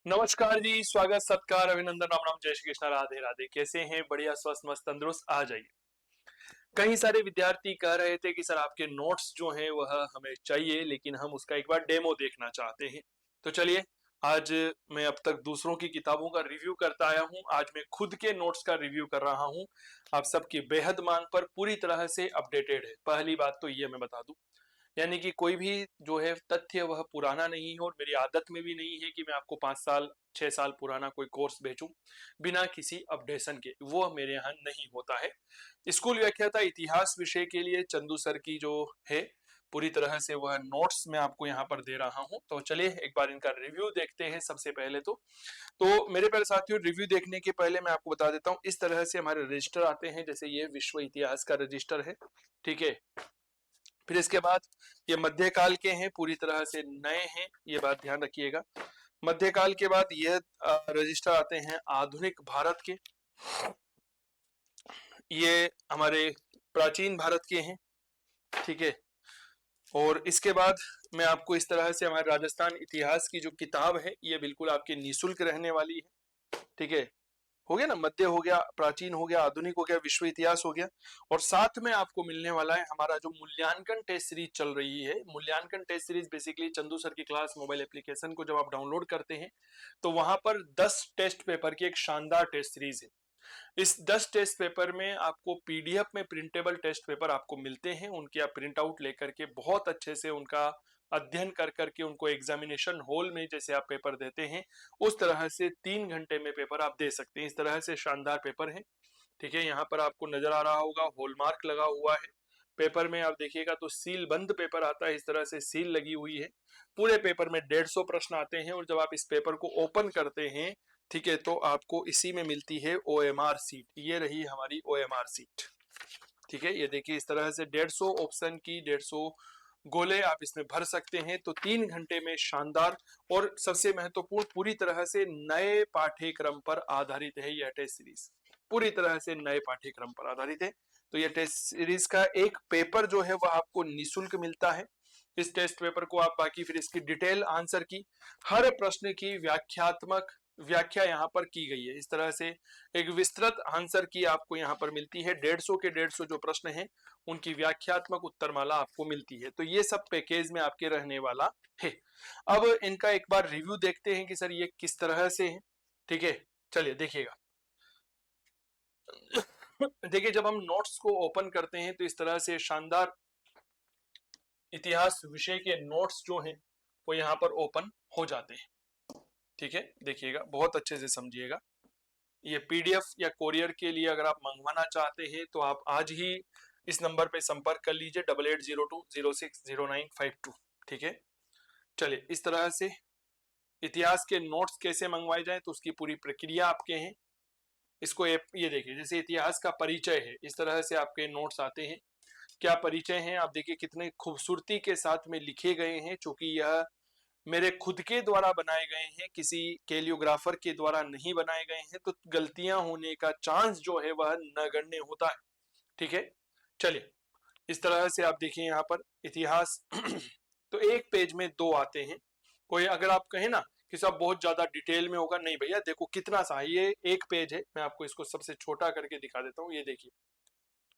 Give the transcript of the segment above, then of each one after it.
नमस्कार जी, स्वागत सत्कार अभिनंदन राम राम जय श्री कृष्णा राधे राधे। कैसे हैं? बढ़िया स्वस्थ मस्त तंदुरुस्त। आ जाइए। कई सारे विद्यार्थी कह रहे थे कि सर आपके नोट्स जो हैं वह हमें चाहिए, लेकिन हम उसका एक बार डेमो देखना चाहते हैं। तो चलिए, आज मैं अब तक दूसरों की किताबों का रिव्यू करता आया हूं, आज मैं खुद के नोट्स का रिव्यू कर रहा हूं। आप सबकी बेहद मांग पर पूरी तरह से अपडेटेड है। पहली बात तो ये मैं बता दूं, यानी कि कोई भी जो है तथ्य वह पुराना नहीं है, और मेरी आदत में भी नहीं है कि मैं आपको 5 साल 6 साल पुराना कोई कोर्स बेचूं बिना किसी अपडेशन के। वो मेरे यहाँ नहीं होता है। स्कूल व्याख्याता इतिहास विषय के लिए चंदू सर की जो है पूरी तरह से वह नोट्स मैं आपको यहाँ पर दे रहा हूं। तो चलिए एक बार इनका रिव्यू देखते हैं। सबसे पहले तो मेरे प्यारे साथियों, रिव्यू देखने के पहले मैं आपको बता देता हूँ, इस तरह से हमारे रजिस्टर आते हैं। जैसे ये विश्व इतिहास का रजिस्टर है, ठीक है। फिर इसके बाद ये मध्यकाल के हैं, पूरी तरह से नए हैं, ये बात ध्यान रखिएगा। मध्यकाल के बाद ये रजिस्टर आते हैं आधुनिक भारत के, ये हमारे प्राचीन भारत के हैं, ठीक है। और इसके बाद मैं आपको इस तरह से हमारे राजस्थान इतिहास की जो किताब है ये बिल्कुल आपके निःशुल्क रहने वाली है, ठीक है। हो गया ना, मध्य हो गया, प्राचीन हो गया, आधुनिक हो गया, विश्व इतिहास हो गया। और साथ में आपको मिलने वाला है हमारा जो मूल्यांकन टेस्ट सीरीज चल रही है। मूल्यांकन test series basically Chandu sir की क्लास मोबाइल एप्लीकेशन को जब आप डाउनलोड करते हैं तो वहां पर 10 टेस्ट पेपर की एक शानदार टेस्ट सीरीज है। इस 10 टेस्ट पेपर में आपको पीडीएफ में प्रिंटेबल टेस्ट पेपर आपको मिलते हैं, उनके आप प्रिंट आउट लेकर के बहुत अच्छे से उनका अध्ययन कर करके उनको एग्जामिनेशन हॉल में जैसे आप पेपर देते हैं उस तरह से 3 घंटे में पेपर आप दे सकते हैं। इस तरह से शानदार पेपर है, ठीक है। यहाँ पर आपको नजर आ रहा होगा हॉलमार्क लगा हुआ है पेपर में, आप देखिएगा तो सील बंद पेपर आता है, इस तरह से सील लगी हुई है। पूरे पेपर में 150 प्रश्न आते हैं, और जब आप इस पेपर को ओपन करते हैं, ठीक है, तो आपको इसी में मिलती है ओएमआर सीट। ये रही हमारी ओएमआर सीट, ठीक है। ये देखिए इस तरह से 150 ऑप्शन की 150 गोले आप इसमें भर सकते हैं। तो 3 घंटे में शानदार, और सबसे महत्वपूर्ण पूरी तरह से नए पाठ्यक्रम पर आधारित है यह टेस्ट सीरीज, पूरी तरह से नए पाठ्यक्रम पर आधारित है। तो यह टेस्ट सीरीज का एक पेपर जो है वह आपको निःशुल्क मिलता है। इस टेस्ट पेपर को आप बाकी फिर इसकी डिटेल आंसर की हर प्रश्न की व्याख्यात्मक व्याख्या यहाँ पर की गई है। इस तरह से एक विस्तृत आंसर की आपको यहाँ पर मिलती है। 150 के 150 जो प्रश्न हैं उनकी व्याख्यात्मक उत्तरमाला आपको मिलती है। तो ये सब पैकेज में आपके रहने वाला है। अब इनका एक बार रिव्यू देखते हैं कि सर ये किस तरह से है, ठीक है। चलिए देखिएगा। देखिए जब हम नोट्स को ओपन करते हैं तो इस तरह से शानदार इतिहास विषय के नोट्स जो हैं वो यहाँ पर ओपन हो जाते हैं, ठीक है। देखिएगा, बहुत अच्छे से समझिएगा। ये पीडीएफ या कोरियर के लिए अगर आप मंगवाना चाहते हैं तो आप आज ही इस नंबर पे संपर्क कर लीजिए 8802060952, ठीक है। चलिए, इस तरह से इतिहास के नोट्स कैसे मंगवाए जाए तो उसकी पूरी प्रक्रिया आपके हैं। इसको ये देखिए, जैसे इतिहास का परिचय है, इस तरह से आपके नोट्स आते हैं। क्या परिचय है, आप देखिए कितने खूबसूरती के साथ में लिखे गए हैं, चूंकि यह मेरे खुद के द्वारा बनाए गए हैं, किसी कैलियोग्राफर के द्वारा नहीं बनाए गए हैं, तो गलतियां होने का चांस जो है वह नगण्य होता है, ठीक है। चलिए, इस तरह से आप देखिए यहाँ पर इतिहास तो एक पेज में 2 आते हैं। कोई अगर आप कहें ना कि सब बहुत ज्यादा डिटेल में होगा, नहीं भैया, देखो कितना सा है, ये एक पेज है। मैं आपको इसको सबसे छोटा करके दिखा देता हूँ। ये देखिए,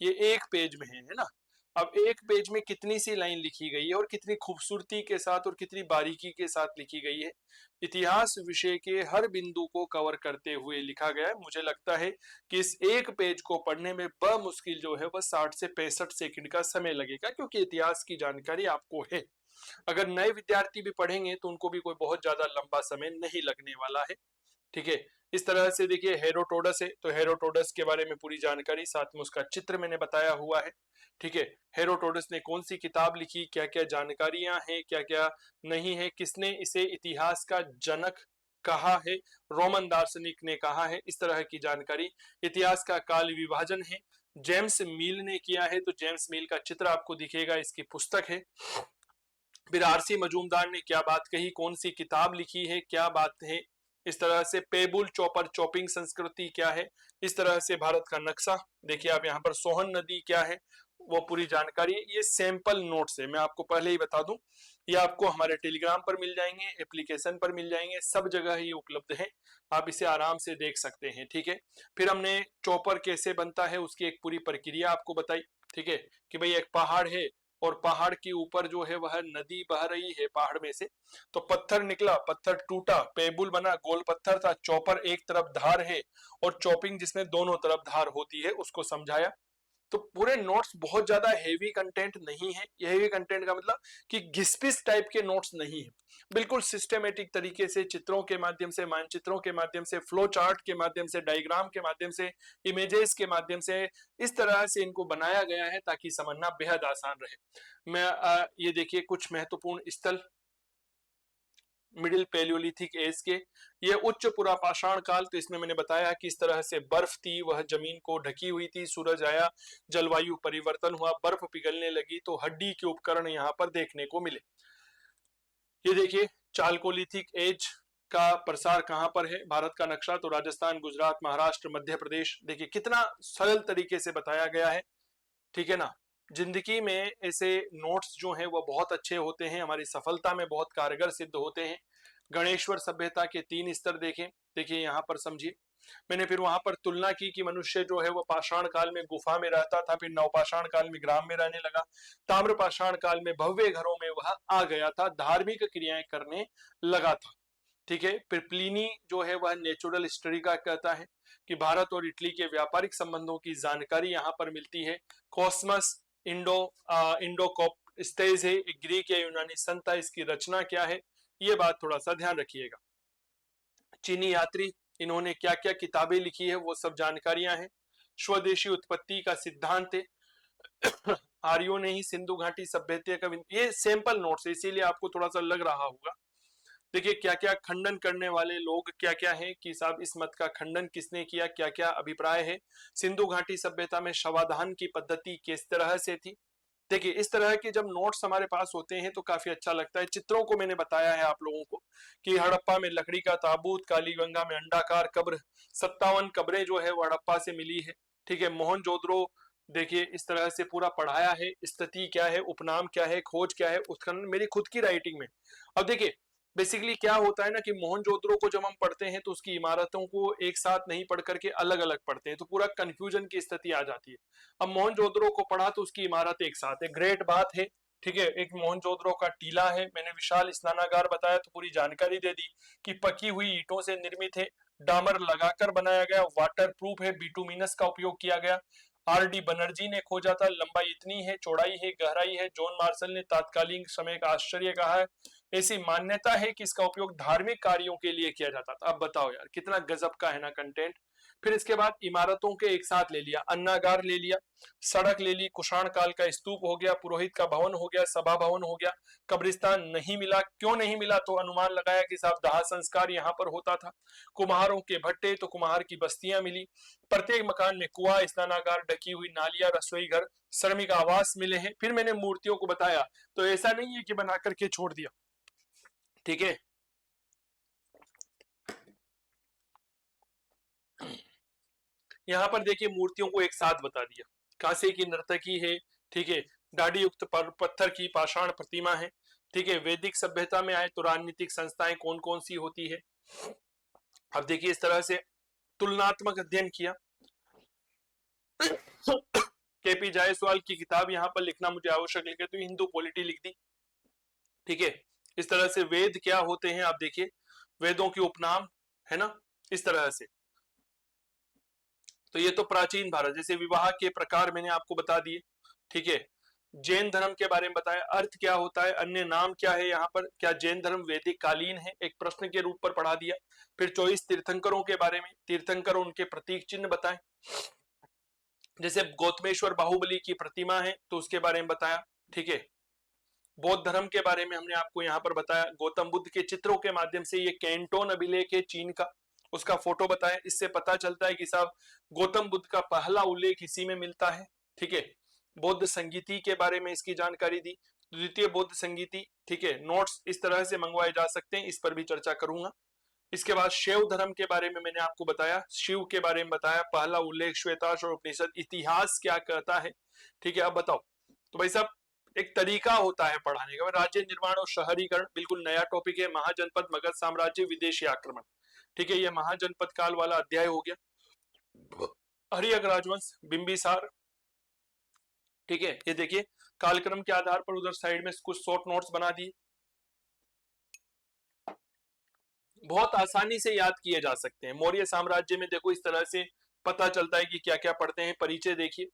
ये एक पेज में है ना। अब एक पेज में कितनी सी लाइन लिखी गई है और कितनी खूबसूरती के साथ और कितनी बारीकी के साथ लिखी गई है। इतिहास विषय के हर बिंदु को कवर करते हुए लिखा गया है। मुझे लगता है कि इस एक पेज को पढ़ने में बमुश्किल जो है वह 60 से 65 सेकंड का समय लगेगा, क्योंकि इतिहास की जानकारी आपको है। अगर नए विद्यार्थी भी पढ़ेंगे तो उनको भी कोई बहुत ज्यादा लंबा समय नहीं लगने वाला है, ठीक है। इस तरह से देखिए, हेरोटोडस है तो हेरोटोडस के बारे में पूरी जानकारी, साथ में उसका चित्र मैंने बताया हुआ है, ठीक है। हेरोटोडस ने कौन सी किताब लिखी, क्या क्या जानकारियां हैं, क्या क्या नहीं है, किसने इसे इतिहास का जनक कहा है, रोमन दार्शनिक ने कहा है, इस तरह की जानकारी। इतिहास का काल विभाजन है, जेम्स मील ने किया है, तो जेम्स मील का चित्र आपको दिखेगा, इसकी पुस्तक है। फिर आरसी मजूमदार ने क्या बात कही, कौन सी किताब लिखी है, क्या बात है। इस तरह से पेबुल चॉपर चॉपिंग संस्कृति क्या है, इस तरह से भारत का नक्शा देखिए आप यहाँ पर, सोहन नदी क्या है, वो पूरी जानकारी। ये सैंपल नोट्स है, मैं आपको पहले ही बता दूं, ये आपको हमारे टेलीग्राम पर मिल जाएंगे, एप्लीकेशन पर मिल जाएंगे, सब जगह ये उपलब्ध है, आप इसे आराम से देख सकते हैं। ठीक है, फिर हमने चॉपर कैसे बनता है उसकी एक पूरी प्रक्रिया आपको बताई। ठीक है, कि भाई एक पहाड़ है और पहाड़ के ऊपर जो है वह नदी बह रही है पहाड़ में से, तो पत्थर निकला, पत्थर टूटा, पेबुल बना, गोल पत्थर था, चॉपर एक तरफ धार है और चॉपिंग जिसमें दोनों तरफ धार होती है उसको समझाया। तो पूरे नोट्स बहुत ज्यादा हेवी कंटेंट नहीं है। ये हेवी कंटेंट का मतलब कि घिसपिस टाइप के नोट्स नहीं है, बिल्कुल सिस्टमेटिक तरीके से चित्रों के माध्यम से, मानचित्रों के माध्यम से, फ्लो चार्ट के माध्यम से, डायग्राम के माध्यम से, इमेजेस के माध्यम से, इस तरह से इनको बनाया गया है ताकि समझना बेहद आसान रहे। मैं ये देखिए कुछ महत्वपूर्ण स्थल मिडिल पैलियोलिथिक एज के, ये उच्च पुरापाषाण काल, तो इसमें मैंने बताया कि इस तरह से बर्फ थी, वह जमीन को ढकी हुई थी, सूरज आया, जलवायु परिवर्तन हुआ, बर्फ पिघलने लगी, तो हड्डी के उपकरण यहाँ पर देखने को मिले। ये देखिए चालकोलिथिक एज का प्रसार कहां पर है, भारत का नक्शा, तो राजस्थान, गुजरात, महाराष्ट्र, मध्य प्रदेश। देखिए कितना सरल तरीके से बताया गया है। ठीक है ना, जिंदगी में ऐसे नोट्स जो हैं वो बहुत अच्छे होते हैं, हमारी सफलता में बहुत कारगर सिद्ध होते हैं। गणेश्वर सभ्यता के 3 स्तर देखें, देखिए यहाँ पर समझिए। मैंने फिर वहां पर तुलना की कि मनुष्य जो है वो पाषाण काल में गुफा में रहता था, फिर नवपाषाण काल में ग्राम में रहने लगा, ताम्र पाषाण काल में भव्य घरों में वह आ गया था, धार्मिक क्रियाएं करने लगा था। ठीक है, फिर प्लिनी जो है वह नेचुरल हिस्ट्री का कहता है कि भारत और इटली के व्यापारिक संबंधों की जानकारी यहाँ पर मिलती है। कॉस्मस इंडो स्टेज है, ग्रीक या यूनानी संता, इसकी रचना क्या है, ये बात थोड़ा सा ध्यान रखिएगा। चीनी यात्री, इन्होंने क्या क्या किताबें लिखी है वो सब जानकारियां हैं। स्वदेशी उत्पत्ति का सिद्धांत है, आर्यों ने ही सिंधु घाटी सभ्यता का, ये सैंपल नोट्स है इसीलिए आपको थोड़ा सा लग रहा होगा। देखिए क्या क्या खंडन करने वाले लोग क्या क्या हैं, कि साहब इस मत का खंडन किसने किया, क्या क्या अभिप्राय है, सिंधु घाटी सभ्यता में शवाधान की पद्धति किस तरह से थी। देखिए इस तरह के जब नोट्स हमारे पास होते हैं तो काफी अच्छा लगता है। चित्रों को मैंने बताया है आप लोगों को कि हड़प्पा में लकड़ी का ताबूत, कालीगंगा में अंडाकार कब्र, 57 कब्रें जो है वो हड़प्पा से मिली है। ठीक है, मोहनजोदड़ो देखिए इस तरह से पूरा पढ़ाया है, स्थिति क्या है, उपनाम क्या है, खोज क्या है, उत्खनन मेरी खुद की राइटिंग में। अब देखिए बेसिकली क्या होता है ना कि मोहनजोदड़ो को जब हम पढ़ते हैं तो उसकी इमारतों को एक साथ नहीं पढ़ करके अलग अलग पढ़ते हैं, तो पूरा कंफ्यूजन की स्थिति आ जाती है। अब मोहनजोदड़ो को पढ़ा तो उसकी इमारत एक साथ है, ग्रेट बात है। ठीक है, एक मोहनजोदड़ो का टीला है, मैंने विशाल स्नानागार बताया तो पूरी जानकारी दे दी कि पकी हुई ईंटों से निर्मित है, डामर लगाकर बनाया गया, वाटर प्रूफ है, बिटुमिनस का उपयोग किया गया। आर डी बनर्जी ने खोजा था, लंबाई इतनी है, चौड़ाई है, गहराई है। जॉन मार्शल ने तात्कालीन समय का आश्चर्य कहा है। ऐसी मान्यता है कि इसका उपयोग धार्मिक कार्यों के लिए किया जाता था। अब बताओ यार कितना गजब का है ना कंटेंट। फिर इसके बाद इमारतों के एक साथ ले लिया, अन्नागार ले लिया, सड़क ले ली, कुषाण काल का स्तूप हो गया, पुरोहित का भवन हो गया, सभा भवन हो गया। कब्रिस्तान नहीं मिला, क्यों नहीं मिला, तो अनुमान लगाया कि साहब दाह संस्कार यहाँ पर होता था। कुम्हारों के भट्टे, तो कुम्हार की बस्तियां मिली। प्रत्येक मकान में कुआं, स्नानागार, ढकी हुई नालियां, रसोई घर, श्रमिक आवास मिले हैं। फिर मैंने मूर्तियों को बताया, तो ऐसा नहीं है कि बना करके छोड़ दिया। ठीक है, यहाँ पर देखिए मूर्तियों को एक साथ बता दिया। कांसे की नर्तकी है, ठीक है, दाढ़ी युक्त पत्थर की पाषाण प्रतिमा है। ठीक है, वैदिक सभ्यता में आए तो राजनीतिक संस्थाएं कौन कौन सी होती है। अब देखिए इस तरह से तुलनात्मक अध्ययन किया। केपी जायसवाल की किताब यहाँ पर लिखना मुझे आवश्यक लगे तो हिंदू पॉलिटी लिख दी। ठीक है, इस तरह से वेद क्या होते हैं आप देखिए, वेदों के उपनाम है ना, इस तरह से। तो ये तो प्राचीन भारत, जैसे विवाह के प्रकार मैंने आपको बता दिए। ठीक है, जैन धर्म के बारे में बताया, अर्थ क्या होता है, अन्य नाम क्या है, यहाँ पर क्या जैन धर्म वैदिक कालीन है, एक प्रश्न के रूप पर पढ़ा दिया। फिर 24 तीर्थंकरों के बारे में, तीर्थंकर उनके प्रतीक चिन्ह बताएं। जैसे गौतमेश्वर बाहुबली की प्रतिमा है तो उसके बारे में बताया। ठीक है, बौद्ध धर्म के बारे में हमने आपको यहाँ पर बताया, गौतम बुद्ध के चित्रों के माध्यम से। ये कैंटोन अभिलेख है चीन का, उसका फोटो बताया, इससे पता चलता है कि साहब गौतम बुद्ध का पहला उल्लेख इसी में मिलता है। ठीक है, बौद्ध संगीति के बारे में इसकी जानकारी दी, द्वितीय बौद्ध संगीति। ठीक है, नोट्स इस तरह से मंगवाए जा सकते हैं, इस पर भी चर्चा करूंगा। इसके बाद शैव धर्म के बारे में मैंने आपको बताया, शिव के बारे में बताया, पहला उल्लेख श्वेताश्व उपनिषद, इतिहास क्या कहता है। ठीक है, अब बताओ तो भाई साहब एक तरीका होता है पढ़ाने का। राज्य निर्माण और शहरीकरण बिल्कुल नया टॉपिक है। महाजनपद, मगध साम्राज्य, विदेशी आक्रमण, ठीक है, ये महाजनपद काल वाला अध्याय हो गया। हर्यक राजवंश, बिंबिसार, ठीक है, ये देखिए कालक्रम के आधार पर उधर साइड में कुछ शॉर्ट नोट्स बना दिए, बहुत आसानी से याद किए जा सकते हैं। मौर्य साम्राज्य में देखो इस तरह से पता चलता है कि क्या क्या पढ़ते हैं। परिचय देखिए,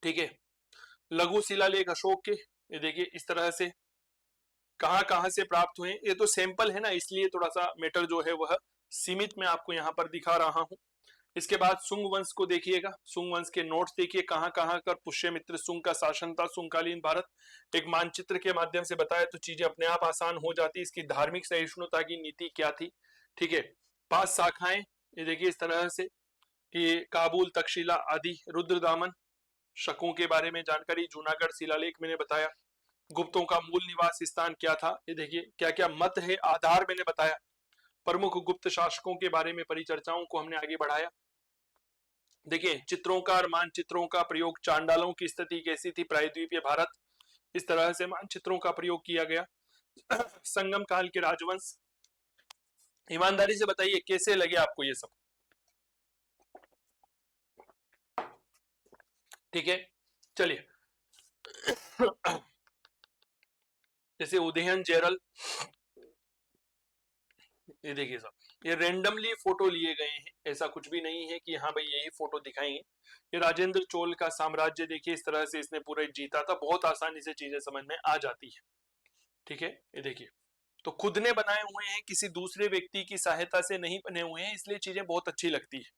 ठीक है, लघु शिलालेख अशोक के, ये देखिए इस तरह से कहां कहां से प्राप्त हुए। ये तो सैंपल है ना, इसलिए थोड़ा सा मैटर जो है वह सीमित मैं आपको यहाँ पर दिखा रहा हूं। इसके बाद सुंग वंश को देखिएगा, सुंग वंश के नोट्स देखिए कहां कहां कर पुष्यमित्र सुंग का शासन था, सुंगकालीन भारत। एक मानचित्र के माध्यम से बताया तो चीजें अपने आप आसान हो जाती। इसकी धार्मिक सहिष्णुता की नीति क्या थी, ठीक है। 5 शाखाएं, ये देखिए इस तरह से कि काबुल, तक्षशिला आदि, रुद्रदामन, शकों के बारे में जानकारी, जूनागढ़ शिलालेख मैंने बताया, गुप्तों का मूल निवास स्थान क्या था, ये देखिए क्या क्या मत है, आधार मैंने बताया, प्रमुख गुप्त शासकों के बारे में परिचर्चाओं को हमने आगे बढ़ाया। देखिए चित्रों का और मानचित्रों का प्रयोग, चांडालों की स्थिति कैसी थी प्रायद्वीपीय भारत, इस तरह से मानचित्रों का प्रयोग किया गया। संगम काल के राजवंश, ईमानदारी से बताइए कैसे लगे आपको ये सब, ठीक है। चलिए जैसे उदयन जेरल, ये देखिए साहब ये रेंडमली फोटो लिए गए हैं, ऐसा कुछ भी नहीं है कि हाँ भाई यही फोटो दिखाएंगे। ये राजेंद्र चोल का साम्राज्य देखिए इस तरह से इसने पूरा जीता था, बहुत आसानी से चीजें समझ में आ जाती है, ठीक है। ये देखिए तो खुद ने बनाए हुए हैं, किसी दूसरे व्यक्ति की सहायता से नहीं बने हुए हैं, इसलिए चीजें बहुत अच्छी लगती है,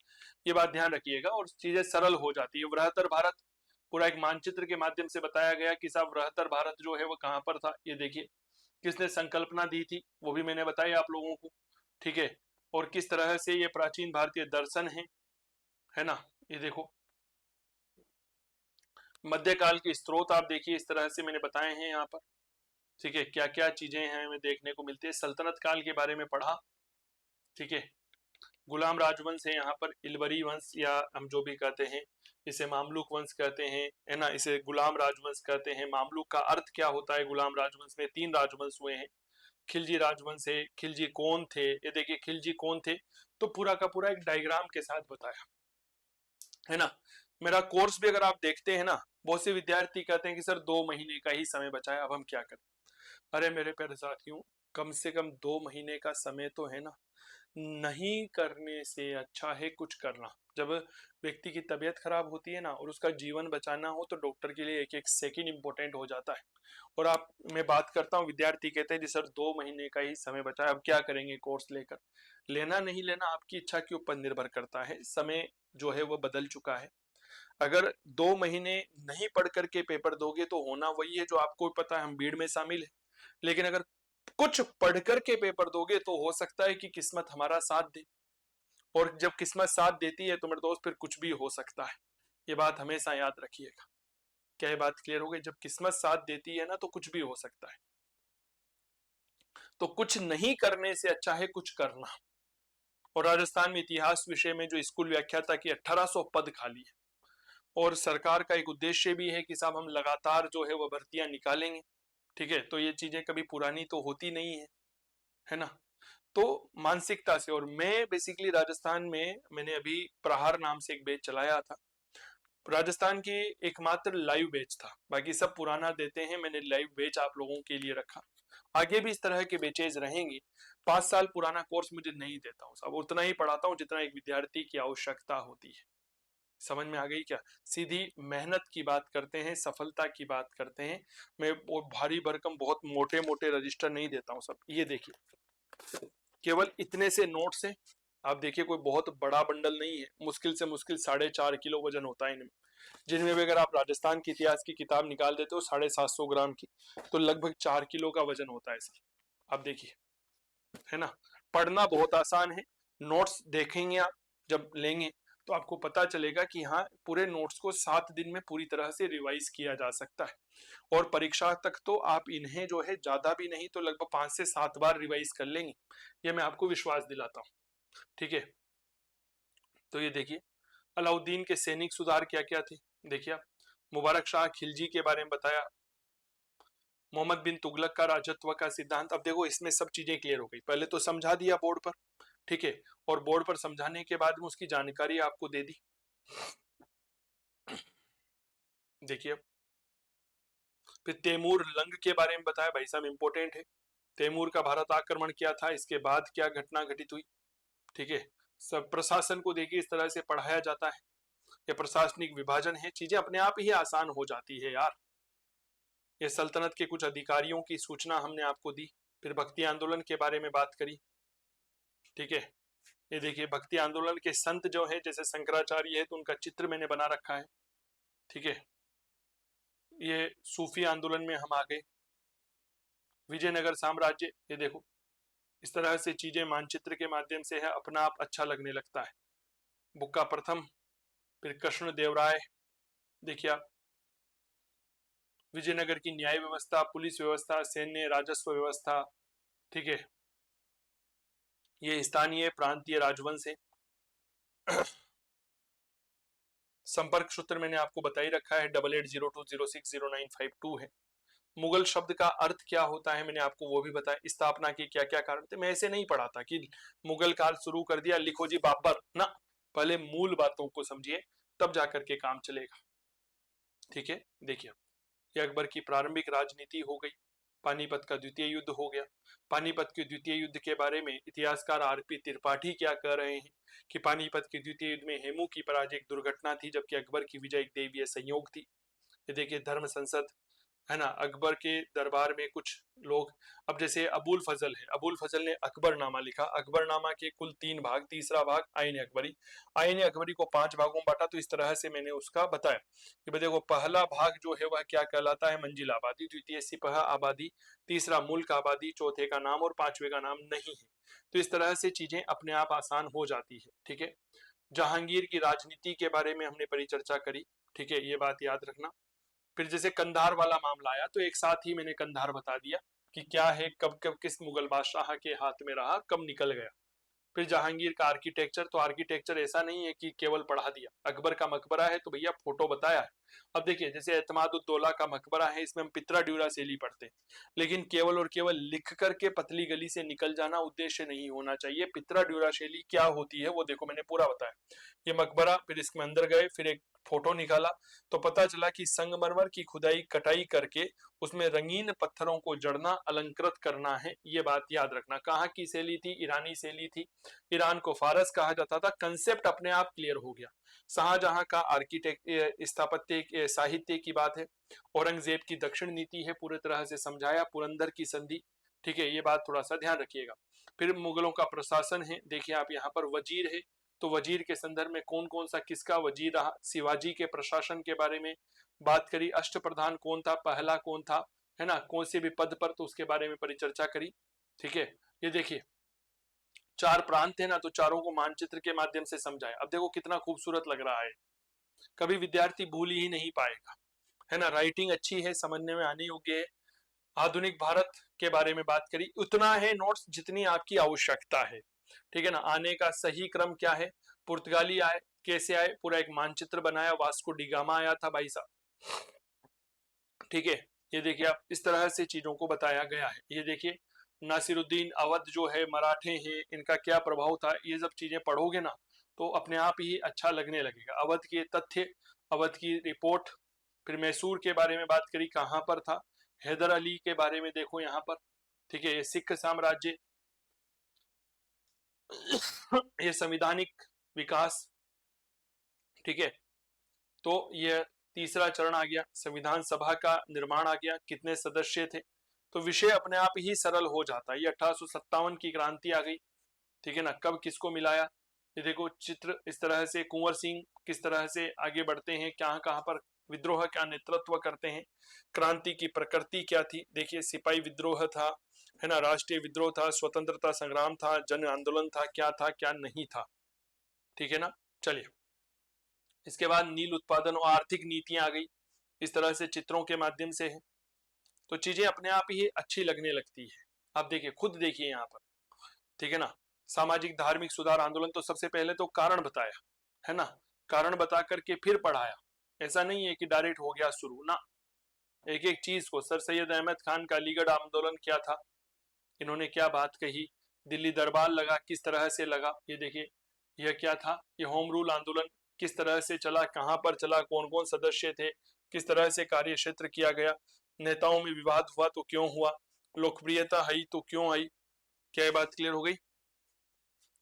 ये बात ध्यान रखिएगा, और चीजें सरल हो जाती है। वृहत्तर भारत पूरा एक मानचित्र के माध्यम से बताया गया कि साहब वृहत्तर भारत जो है वो कहां पर था, ये देखिए किसने संकल्पना दी थी वो भी मैंने बताया आप लोगों को, ठीक है। और किस तरह से ये प्राचीन भारतीय दर्शन है ना, ये देखो मध्यकाल के स्रोत आप देखिए इस तरह से मैंने बताए हैं यहाँ पर, ठीक है, क्या क्या चीजें हैं हमें देखने को मिलती है। सल्तनत काल के बारे में पढ़ा, ठीक है। गुलाम राजवंश है यहाँ पर, इलवरी वंश या हम जो भी कहते हैं, इसे मामलुक वंश कहते हैं, है ना, इसे गुलाम राजवंश कहते हैं। मामलुक का अर्थ क्या होता है, गुलाम राजवंश में 3 राजवंश हुए हैं। खिलजी राजवंश है, खिलजी कौन थे, ये देखिए खिलजी कौन थे, तो पूरा का पूरा एक डायग्राम के साथ बताया, है ना। मेरा कोर्स भी अगर आप देखते हैं ना, बहुत से विद्यार्थी कहते हैं कि सर 2 महीने का ही समय बचा है, अब हम क्या करें। अरे मेरे प्यारे साथियों, कम से कम 2 महीने का समय तो है ना, नहीं करने से अच्छा है कुछ करना। जब व्यक्ति की तबीयत खराब होती है ना और उसका जीवन बचाना हो तो डॉक्टर के लिए एक एक सेकंड इंपॉर्टेंट हो जाता है। और आप, मैं बात करता हूँ, विद्यार्थी कहते हैं जी सर 2 महीने का ही समय बचा है, अब क्या करेंगे कोर्स लेकर। लेना नहीं लेना आपकी इच्छा के ऊपर निर्भर करता है, समय जो है वो बदल चुका है। अगर 2 महीने नहीं पढ़ करके पेपर दोगे तो होना वही है जो आपको पता है, हम भीड़ में शामिल है। लेकिन अगर कुछ पढ़ करके पेपर दोगे तो हो सकता है कि किस्मत हमारा साथ दे, और जब किस्मत साथ देती है तो मेरे दोस्त फिर कुछ भी हो सकता है, ये बात हमेशा याद रखिएगा। क्या ये बात क्लियर हो गई? जब किस्मत साथ देती है ना तो कुछ भी हो सकता है, तो कुछ नहीं करने से अच्छा है कुछ करना। और राजस्थान में इतिहास विषय में जो स्कूल व्याख्याता की 1800 पद खाली है, और सरकार का एक उद्देश्य भी है कि साहब हम लगातार जो है वो भर्तियां निकालेंगे, ठीक है। तो ये चीजें कभी पुरानी तो होती नहीं है ना। तो मानसिकता से, और मैं बेसिकली राजस्थान में मैंने अभी प्रहार नाम से एक बैच चलाया था, राजस्थान की एकमात्र लाइव बैच था, बाकी सब पुराना देते हैं, मैंने लाइव बैच आप लोगों के लिए रखा। आगे भी इस तरह के बैचेज रहेंगे। 5 साल पुराना कोर्स मुझे नहीं देता हूँ साहब, उतना ही पढ़ाता हूँ जितना एक विद्यार्थी की आवश्यकता होती है। समझ में आ गई क्या? सीधी मेहनत की बात करते हैं, सफलता की बात करते हैं। मैं वो भारी भरकम बहुत मोटे मोटे रजिस्टर नहीं देता हूँ सब। ये देखिए केवल इतने से नोट्स हैं, आप देखिए कोई बहुत बड़ा बंडल नहीं है, मुश्किल से मुश्किल 4.5 किलो वजन होता है इनमें, जिनमें भी अगर आप राजस्थान के इतिहास की किताब निकाल देते हो 750 ग्राम की, तो लगभग 4 किलो का वजन होता है सर। आप देखिए, है ना। पढ़ना बहुत आसान है, नोट्स देखेंगे आप जब लेंगे तो आपको पता चलेगा कि हाँ पूरे नोट्स को 7 दिन में पूरी तरह से रिवाइज किया जा सकता है, और परीक्षा तक तो आप इन्हें जो है ज्यादा भी नहीं तो लगभग 5 से 7 बार रिवाइज कर लेंगे, ये मैं आपको विश्वास दिलाता हूँ, ठीक है। तो ये देखिए अलाउद्दीन के सैनिक सुधार क्या क्या थे, देखिए आप, मुबारक शाह खिलजी के बारे में बताया, मोहम्मद बिन तुगलक का राजत्व का सिद्धांत। अब देखो इसमें सब चीजें क्लियर हो गई, पहले तो समझा दिया बोर्ड पर, ठीक है, और बोर्ड पर समझाने के बाद में उसकी जानकारी आपको दे दी। देखिए फिर तैमूर लंग के बारे में बताया, भाई साहब इंपॉर्टेंट है। तैमूर का भारत आक्रमण क्या था, इसके बाद क्या घटना घटित हुई, ठीक है। सब प्रशासन को देखिए इस तरह से पढ़ाया जाता है, ये प्रशासनिक विभाजन है, चीजें अपने आप ही आसान हो जाती है यार। ये सल्तनत के कुछ अधिकारियों की सूचना हमने आपको दी। फिर भक्ति आंदोलन के बारे में बात करी, ठीक है। ये देखिए भक्ति आंदोलन के संत जो है जैसे शंकराचार्य है तो उनका चित्र मैंने बना रखा है, ठीक है। ये सूफी आंदोलन में हम आ गए। विजयनगर साम्राज्य, ये देखो इस तरह से चीजें मानचित्र के माध्यम से है अपना आप अच्छा लगने लगता है। बुक्का प्रथम, फिर कृष्ण देवराय, देखिए आप विजयनगर की न्याय व्यवस्था, पुलिस व्यवस्था, सैन्य राजस्व व्यवस्था, ठीक है। ये स्थानीय प्रांतीय राजवंश है। संपर्क सूत्र मैंने आपको बता ही रखा है, 8802060952 है। मुगल शब्द का अर्थ क्या होता है मैंने आपको वो भी बताया। स्थापना के क्या क्या कारण थे, मैं ऐसे नहीं पढ़ा था कि मुगल काल शुरू कर दिया लिखो जी बाबर ना, पहले मूल बातों को समझिए तब जाकर के काम चलेगा, ठीक है। देखिए ये अकबर की प्रारंभिक राजनीति हो गई। पानीपत का द्वितीय युद्ध हो गया। पानीपत के द्वितीय युद्ध के बारे में इतिहासकार आरपी त्रिपाठी क्या कह रहे हैं कि पानीपत के द्वितीय युद्ध में हेमू की पराजय एक दुर्घटना थी जबकि अकबर की विजय एक दैवीय संयोग थी। ये देखिए धर्म संसद है ना, अकबर के दरबार में कुछ लोग, अब जैसे अबुल फजल है, अबुल फजल ने अकबरनामा लिखा, अकबरनामा के कुल 3 भाग, तीसरा भाग आईन अकबरी, आईन अकबरी को 5 भागों में बांटा। तो इस तरह से मैंने उसका बताया कि देखो पहला भाग जो है वह क्या कहलाता है, मंजिल आबादी, द्वितीय सिपह आबादी, तीसरा मुल्क आबादी, चौथे का नाम और पांचवे का नाम नहीं है। तो इस तरह से चीजें अपने आप आसान हो जाती है, ठीक है। जहांगीर की राजनीति के बारे में हमने परिचर्चा करी, ठीक है, ये बात याद रखना। फिर जैसे कंधार वाला मामला आया तो एक साथ ही मैंने कंधार बता दिया कि क्या है, कब कब किस मुगल बादशाह के हाथ में रहा, कब निकल गया। फिर जहांगीर का आर्किटेक्चर, तो आर्किटेक्चर ऐसा नहीं है कि केवल पढ़ा दिया, अकबर का मकबरा है तो भैया फोटो बताया है। अब देखिए जैसे एतमादुद्दौला का मकबरा है, इसमें हम पित्रा ड्यूरा शैली पढ़ते हैं, लेकिन केवल और केवल लिख करके पतली गली से निकल जाना उद्देश्य नहीं होना चाहिए। पित्रा ड्यूरा शैली क्या होती है वो देखो मैंने पूरा बताया। ये मकबरा, फिर इसके अंदर गए, फिर एक फोटो निकाला तो पता चला कि संगमरमर की खुदाई कटाई करके उसमें रंगीन पत्थरों को जड़ना, अलंकृत करना है। ये बात याद रखना। कहाँ की शैली थी, ईरानी शैली थी, ईरान को फारस कहा जाता था। कंसेप्ट अपने आप क्लियर हो गया। शाहजहां का आर्किटेक्ट स्थापत्य साहित्य की बात है। औरंगजेब की दक्षिण नीति है, पूरी तरह से समझाया। पुरंदर की संधि, ठीक है, ये बात थोड़ा सा ध्यान रखिएगा। फिर मुगलों का प्रशासन है, देखिए आप यहाँ पर वजीर है, तो वजीर के संदर्भ में कौन कौन सा किसका वजीर रहा। शिवाजी के प्रशासन के बारे में बात करी। अष्टप्रधान कौन था, पहला कौन था, है ना, कौन से भी पद पर, तो उसके बारे में परिचर्चा करी, ठीक है। ये देखिए 4 प्रांत है ना, तो चारों को मानचित्र के माध्यम से समझाए। अब देखो कितना खूबसूरत लग रहा है, कभी विद्यार्थी भूल ही नहीं पाएगा, है ना। राइटिंग अच्छी है, समझने में आने योग्य है। आधुनिक भारत के बारे में बात करी, उतना है नोट्स जितनी आपकी आवश्यकता है, ठीक है ना। आने का सही क्रम क्या है, पुर्तगाली आए, कैसे आए, पूरा एक मानचित्र बनाया, वास्को डिगामा आया था भाई साहब, ठीक है। ये देखिए आप इस तरह से चीजों को बताया गया है। ये देखिए नासिरुद्दीन अवध जो है, मराठे हैं, इनका क्या प्रभाव था, ये सब चीजें पढ़ोगे ना तो अपने आप ही अच्छा लगने लगेगा। अवध के तथ्य, अवध की रिपोर्ट। फिर मैसूर के बारे में बात करी, कहाँ पर था। हैदर अली के बारे में देखो यहाँ पर, ठीक है। ये सिख साम्राज्य, ये संविधानिक विकास, ठीक है। तो ये तीसरा चरण आ गया, संविधान सभा का निर्माण आ गया, कितने सदस्य थे। तो विषय अपने आप ही सरल हो जाता है। ये 1857 की क्रांति आ गई, ठीक है ना। कब किसको मिलाया, ये देखो चित्र इस तरह से। कुंवर सिंह किस तरह से आगे बढ़ते हैं, कहाँ कहाँ पर विद्रोह का नेतृत्व करते हैं। क्रांति की प्रकृति क्या थी, देखिए सिपाही विद्रोह था, है ना, राष्ट्रीय विद्रोह था, स्वतंत्रता संग्राम था, जन आंदोलन था, क्या नहीं था, ठीक है ना। चलिए इसके बाद नील उत्पादन और आर्थिक नीतियां आ गई, इस तरह से चित्रों के माध्यम से है। तो चीजें अपने आप ही अच्छी लगने लगती है। आप देखिए खुद देखिए यहाँ पर, ठीक है ना। सामाजिक धार्मिक सुधार आंदोलन, तो सबसे पहले तो कारण बताया, है ना, कारण बता करके फिर पढ़ाया। ऐसा नहीं है कि डायरेक्ट हो गया शुरू ना, एक एक चीज को। सर सैयद अहमद खान का अलीगढ़ आंदोलन क्या था, इन्होंने क्या बात कही, दिल्ली दरबार लगा किस तरह से लगा, ये देखिए यह क्या था, ये होम रूल आंदोलन किस तरह से चला, कहां पर चला, कौन कौन सदस्य थे, किस तरह से कार्य क्षेत्र किया गया, नेताओं में विवाद हुआ तो क्यों हुआ, लोकप्रियता आई तो क्यों आई। क्या ये बात क्लियर हो गई?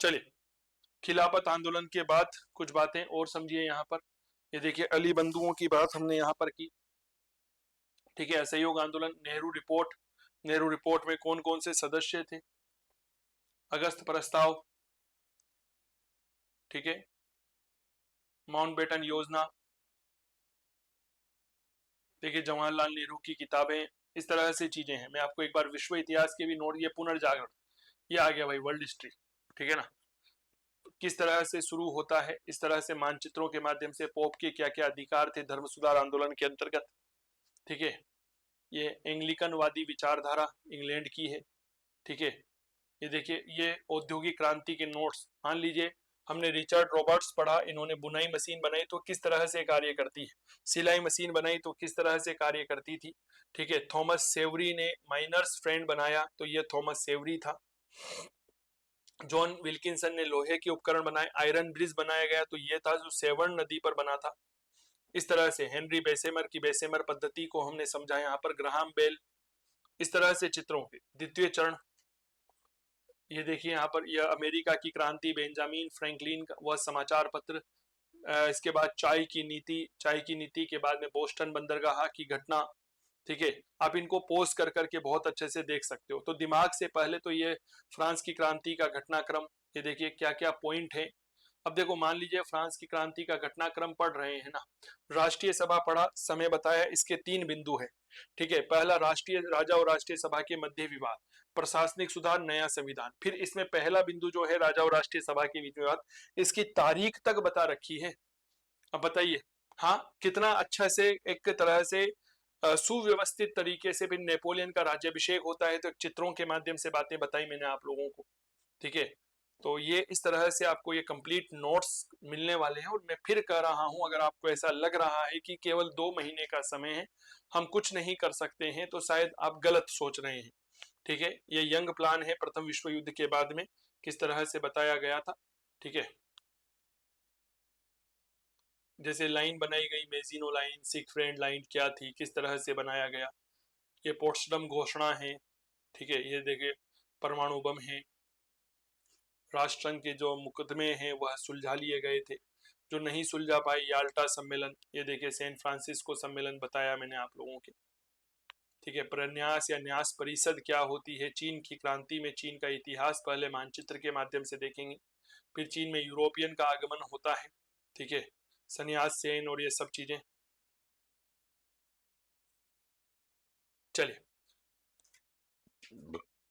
चलिए, खिलाफत आंदोलन के बाद कुछ बातें और समझिए यहाँ पर। ये देखिए अली बंधुओं की बात हमने यहाँ पर की, ठीक है। असहयोग आंदोलन, नेहरू रिपोर्ट, नेहरू रिपोर्ट में कौन कौन से सदस्य थे, अगस्त प्रस्ताव, ठीक है, माउंटबेटन योजना, देखिए जवाहरलाल नेहरू की किताबें, इस तरह से चीजें हैं। मैं आपको एक बार विश्व इतिहास के भी नोट, ये पुनर्जागरण, ये आ गया भाई, वर्ल्ड हिस्ट्री, ठीक है ना। किस तरह से शुरू होता है, इस तरह से मानचित्रों के माध्यम से पोप के क्या क्या अधिकार थे धर्म सुधार आंदोलन के अंतर्गत, ठीक है। ये एंग्लिकनवादी विचारधारा इंग्लैंड की है, ठीक है। ये देखिए ये औद्योगिक क्रांति के नोट्स, मान लीजिए हमने रिचर्ड रॉबर्ट्स पढ़ा, इन्होंने बुनाई मशीन बनाई तो किस तरह से कार्य करती है, सिलाई मशीन बनाई तो किस तरह से कार्य करती थी, ठीक है। थॉमस सेवरी ने माइनर्स फ्रेंड बनाया तो ये थॉमस सेवरी था। जॉन विल्किंसन ने लोहे के उपकरण बनाए, आयरन ब्रिज बनाया गया तो ये था जो सेवर्न नदी पर बना था। इस तरह से हेनरी बेसेमर की बेसेमर पद्धति को हमने समझा यहाँ पर, ग्राहम बेल, इस तरह से चित्रों के द्वितीय चरण। ये देखिए यहाँ पर, यह अमेरिका की क्रांति, बेंजामिन फ्रैंकलिन का वह समाचार पत्र। इसके बाद चाय की नीति, चाय की नीति के बाद में बोस्टन बंदरगाह की घटना, ठीक है। आप इनको पोज कर करके बहुत अच्छे से देख सकते हो। तो दिमाग से पहले तो ये फ्रांस की क्रांति का घटनाक्रम, ये देखिए क्या क्या पॉइंट है। अब देखो मान लीजिए फ्रांस की क्रांति का घटनाक्रम पढ़ रहे हैं ना, राष्ट्रीय सभा पढ़ा, समय बताया, इसके 3 बिंदु है, ठीक है। पहला राष्ट्रीय राजा और राष्ट्रीय सभा के मध्य विवाद, प्रशासनिक सुधार, नया संविधान। फिर इसमें पहला बिंदु जो है राजा और राष्ट्रीय सभा के बीच विवाद, इसकी तारीख तक बता रखी है। अब बताइए, हाँ कितना अच्छा से एक तरह से सुव्यवस्थित तरीके से फिर नेपोलियन का राज्याभिषेक होता है तो चित्रों के माध्यम से बातें बताई मैंने आप लोगों को, ठीक है। तो ये इस तरह से आपको ये कंप्लीट नोट्स मिलने वाले हैं। और मैं फिर कह रहा हूं, अगर आपको ऐसा लग रहा है कि केवल 2 महीने का समय है, हम कुछ नहीं कर सकते हैं, तो शायद आप गलत सोच रहे हैं, ठीक है। ये यंग प्लान है, प्रथम विश्व युद्ध के बाद में किस तरह से बताया गया था, ठीक है। जैसे लाइन बनाई गई, मेजिनो लाइन, सिगफ्रेड लाइन क्या थी, किस तरह से बनाया गया। ये पोट्सडम घोषणा है, ठीक है। ये देखिए परमाणु बम है, राष्ट्रसंघ के जो मुकदमे हैं वह सुलझा लिए गए थे, जो नहीं सुलझा पाए याल्टा सम्मेलन, ये देखिए सैन फ्रांसिस्को सम्मेलन बताया मैंने आप लोगों के, ठीक है। प्रन्यास या न्यास परिषद क्या होती है, चीन की क्रांति में चीन का इतिहास पहले मानचित्र के माध्यम से देखेंगे, फिर चीन में यूरोपियन का आगमन होता है, ठीक है, सन्यास सेन और ये सब चीजें। चलिए,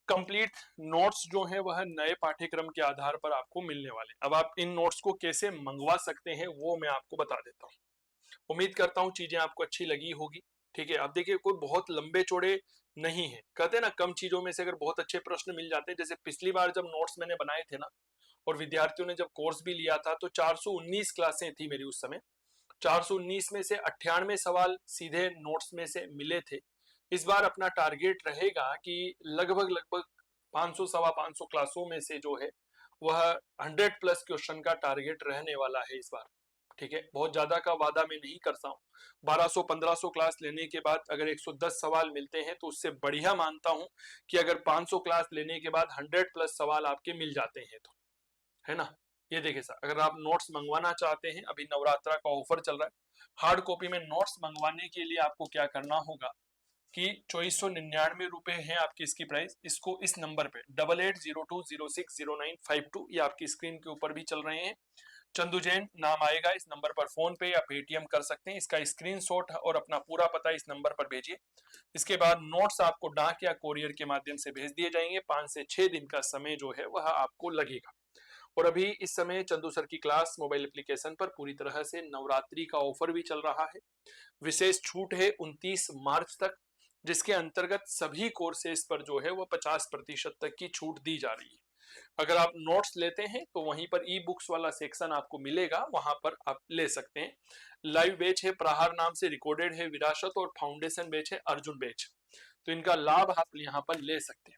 कंप्लीट नोट्स जो है वह नए पाठ्यक्रम के आधार पर आपको मिलने वाले। अब आप इन नोट्स को कैसे मंगवा सकते हैं वो मैं आपको बता देता हूँ। उम्मीद करता हूँ चीजें आपको अच्छी लगी होगी, ठीक है। अब देखिए कोई बहुत लंबे चौड़े नहीं है, कहते हैं ना कम चीजों में से अगर बहुत अच्छे प्रश्न मिल जाते हैं। जैसे पिछली बार जब नोट्स मैंने बनाए थे ना, और विद्यार्थियों ने जब कोर्स भी लिया था, तो 419 क्लासें थी मेरी उस समय, 419 में से 98 सवाल सीधे नोट्स में से मिले थे। इस बार अपना टारगेट रहेगा कि लगभग लगभग 500 सवा 500 क्लासों में से जो है वह 100+ क्वेश्चन का टारगेट रहने वाला है इस बार, ठीक है। बहुत ज्यादा का वादा मैं नहीं करता हूँ। 1200-1500 क्लास लेने के बाद अगर 110 सवाल मिलते हैं तो उससे बढ़िया मानता हूँ कि अगर 500 क्लास लेने के बाद 100+ सवाल आपके मिल जाते हैं तो, है ना। ये देखिए सर, अगर आप नोट्स मंगवाना चाहते हैं, अभी नवरात्रा का ऑफर चल रहा है, हार्ड कॉपी में नोट्स मंगवाने के लिए आपको क्या करना होगा कि 2499 है आपकी इसकी प्राइस। इसको इस नंबर पे 8802060952, ये आपकी स्क्रीन के ऊपर भी चल रहे हैं, चंदू जैन नाम आएगा, इस नंबर पर फोन पे या पेटीएम कर सकते हैं। इसका स्क्रीनशॉट और अपना पूरा पता इस नंबर पर भेजिए। इसके बाद नोट्स आपको डाक या कोरियर के माध्यम से भेज दिए जाएंगे। 5 से 6 दिन का समय जो है वह आपको लगेगा। और अभी इस समय चंदू सर की क्लास मोबाइल एप्लीकेशन पर पूरी तरह से नवरात्रि का ऑफर भी चल रहा है। विशेष छूट है 29 मार्च तक, जिसके अंतर्गत सभी कोर्सेज पर जो है वो 50% तक की छूट दी जा रही है। अगर आप नोट्स लेते हैं तो वहीं पर ई बुक्स वाला सेक्शन आपको मिलेगा, वहां पर आप ले सकते हैं। लाइव बैच है प्रहार नाम से, रिकॉर्डेड है विरासत, और फाउंडेशन बैच है अर्जुन बैच। तो इनका लाभ आप यहाँ पर ले सकते हैं।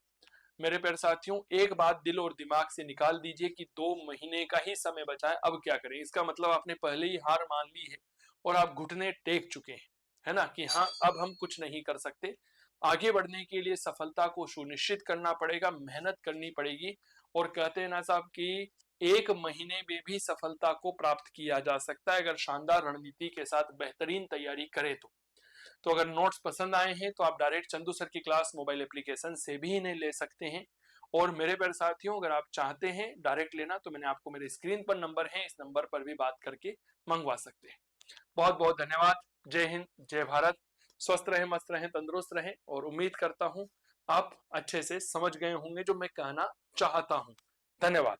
मेरे प्यारे साथियों, एक बात दिल और दिमाग से निकाल दीजिए कि 2 महीने का ही समय बचा है, अब क्या करें। इसका मतलब आपने पहले ही हार मान ली है और आप घुटने टेक चुके हैं, है ना, कि हाँ अब हम कुछ नहीं कर सकते। आगे बढ़ने के लिए सफलता को सुनिश्चित करना पड़ेगा, मेहनत करनी पड़ेगी। और कहते हैं ना साहब कि 1 महीने में भी सफलता को प्राप्त किया जा सकता है अगर शानदार रणनीति के साथ बेहतरीन तैयारी करें तो अगर नोट्स पसंद आए हैं तो आप डायरेक्ट चंदू सर की क्लास मोबाइल एप्लीकेशन से भी इन्हें ले सकते हैं। और मेरे प्यारे साथियों, अगर आप चाहते हैं डायरेक्ट लेना तो मैंने आपको मेरे स्क्रीन पर नंबर है, इस नंबर पर भी बात करके मंगवा सकते हैं। बहुत बहुत धन्यवाद। जय हिंद, जय भारत। स्वस्थ रहें, मस्त रहें, तंदुरुस्त रहें, और उम्मीद करता हूं आप अच्छे से समझ गए होंगे जो मैं कहना चाहता हूं। धन्यवाद।